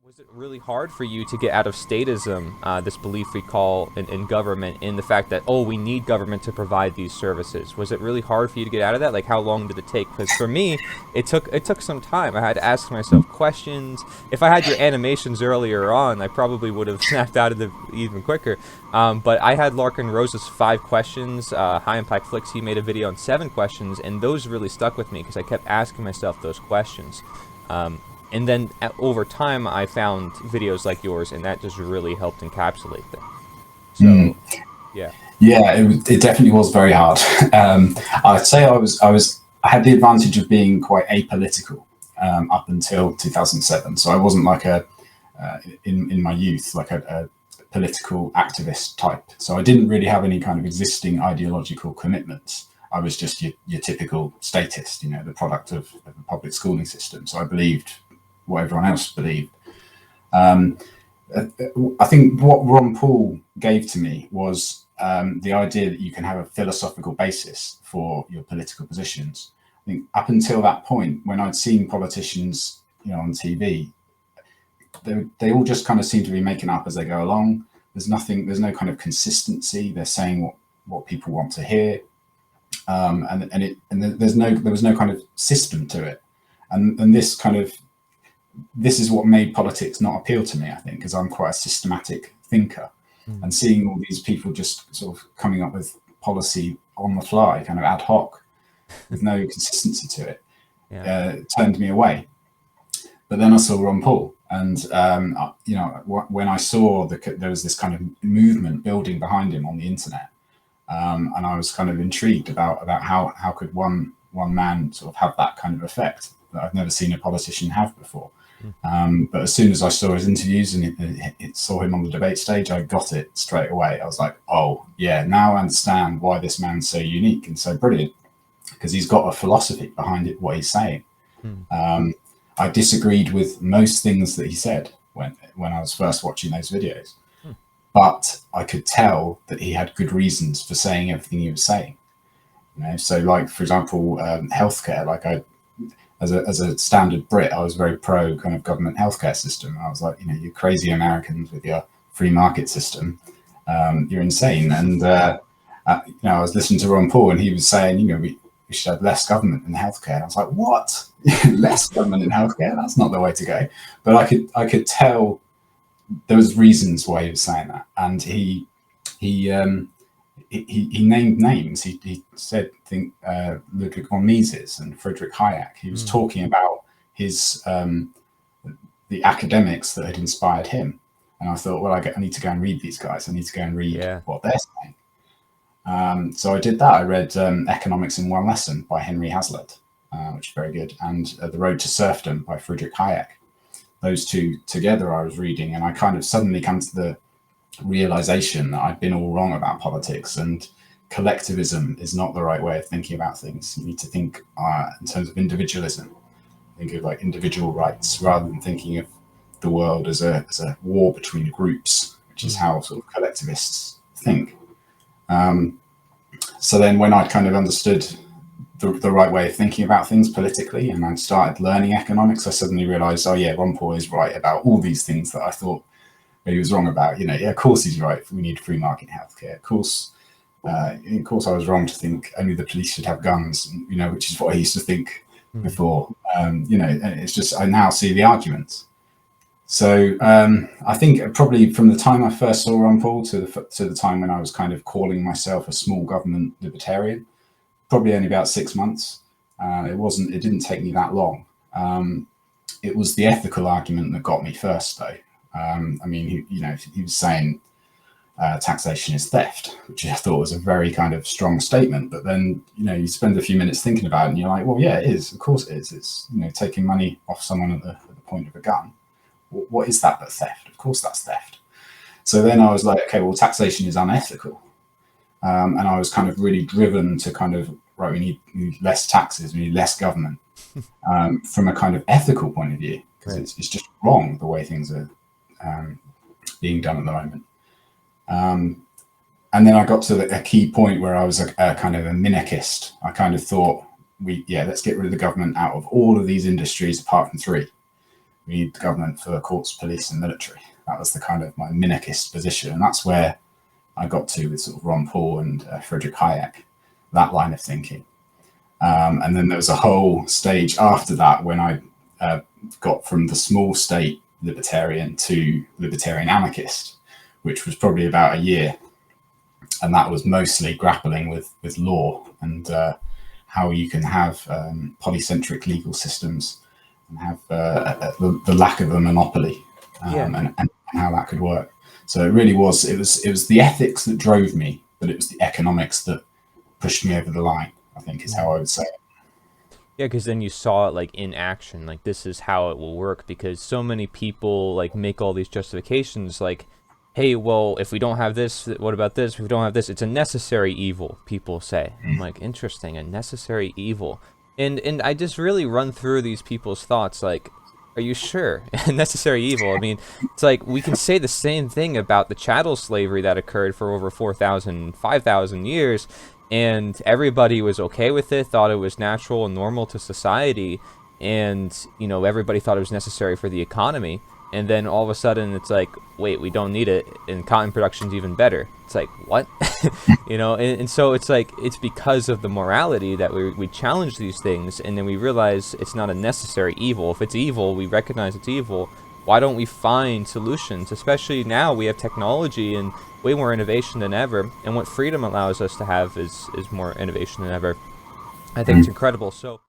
Was it really hard for you to get out of statism, this belief we call in government, in the fact that, oh, we need government to provide these services? Was it really hard for you to get out of that? Like, how long did it take? Because for me, it took some time. I had to ask myself questions. If I had your animations earlier on, I probably would have snapped out of it even quicker. But I had Larkin Rose's 5 questions. High Impact Flicks, he made a video on 7 questions, and those really stuck with me because I kept asking myself those questions. And then over time, I found videos like yours, and that just really helped encapsulate them. So, yeah. Yeah, it definitely was very hard. I'd say I had the advantage of being quite apolitical up until 2007. So I wasn't like in my youth, like a political activist type. So I didn't really have any kind of existing ideological commitments. I was just your typical statist, the product of a public schooling system. So I believed what everyone else believed. I think what Ron Paul gave to me was the idea that you can have a philosophical basis for your political positions. I think up until that point, when I'd seen politicians, on TV, they all just kind of seem to be making up as they go along. There's no kind of consistency. They're saying what people want to hear, and there was no kind of system to it, and this is what made politics not appeal to me, I think, because I'm quite a systematic thinker. And seeing all these people just sort of coming up with policy on the fly, kind of ad hoc, with no consistency to it, turned me away. But then I saw Ron Paul, and when I saw there was this kind of movement building behind him on the internet, and I was kind of intrigued about how could one man sort of have that kind of effect that I've never seen a politician have before. But as soon as I saw his interviews and it saw him on the debate stage, I got it straight away. I was like, oh yeah, now I understand why this man's so unique and so brilliant, because he's got a philosophy behind it, what he's saying. I disagreed with most things that he said when I was first watching those videos, but I could tell that he had good reasons for saying everything he was saying. So like, for example, healthcare, like as a standard Brit, I was very pro kind of government healthcare system. I was like, you crazy Americans with your free market system, you're insane. And I was listening to Ron Paul, and he was saying, we should have less government in healthcare. And I was like, what? Less government in healthcare? That's not the way to go. But I could tell there was reasons why he was saying that, and he named names. He said, I think, Ludwig von Mises and Friedrich Hayek. He was talking about his the academics that had inspired him. And I thought, well, I need to go and read these guys. I need to go and read what they're saying. So I did that. I read Economics in One Lesson by Henry Hazlitt, which is very good, and The Road to Serfdom by Friedrich Hayek. Those two together I was reading, and I kind of suddenly come to the realization that I'd been all wrong about politics, and collectivism is not the right way of thinking about things. You need to think in terms of individualism, think of like individual rights, rather than thinking of the world as a war between groups, which is how sort of collectivists think. So then when I kind of understood the right way of thinking about things politically, and I started learning economics, I suddenly realized, oh yeah, Ron Paul is right about all these things that I thought he was wrong about. Of course he's right. We need free market healthcare. Of course I was wrong to think only the police should have guns, which is what I used to think before. And it's just, I now see the arguments. So I think probably from the time I first saw Ron Paul to the time when I was kind of calling myself a small government libertarian, probably only about 6 months. It didn't take me that long. It was the ethical argument that got me first, though. He was saying taxation is theft, which I thought was a very kind of strong statement. But then, you spend a few minutes thinking about it, and you're like, well, yeah, it is. Of course it is. It's taking money off someone at the point of a gun. What is that but theft? Of course that's theft. So then I was like, okay, well, taxation is unethical. And I was kind of really driven to kind of, right, we need less taxes, we need less government, from a kind of ethical point of view, because it's just wrong the way things are being done at the moment. And then I got to a key point where I was a kind of a minarchist. I kind of thought, let's get rid of the government out of all of these industries apart from 3. We need the government for courts, police, and military. That was the kind of my minarchist position, and that's where I got to with sort of Ron Paul and Friedrich Hayek, that line of thinking. And then there was a whole stage after that when I got from the small state libertarian to libertarian anarchist, which was probably about a year. And that was mostly grappling with law and how you can have polycentric legal systems and have the lack of a monopoly, and how that could work. So it really was, it was the ethics that drove me, but it was the economics that pushed me over the line, I think is how I would say it. Yeah, because then you saw it like in action, like this is how it will work, because so many people like make all these justifications like, hey, well, if we don't have this, what about this? If we don't have this, it's a necessary evil, people say. I'm like, interesting, a necessary evil. And I just really run through these people's thoughts like, are you sure? Necessary evil. I mean, it's like we can say the same thing about the chattel slavery that occurred for over 4,000, 5,000 years, and everybody was okay with it, thought it was natural and normal to society, and, you know, everybody thought it was necessary for the economy. And then all of a sudden it's like, wait, we don't need it, and cotton production's even better. It's like, what? You know, and so it's like, it's because of the morality that we challenge these things, and then we realize it's not a necessary evil. If it's evil, we recognize it's evil. Why don't we find solutions? Especially now we have technology and way more innovation than ever, and what freedom allows us to have is more innovation than ever. I think it's incredible. So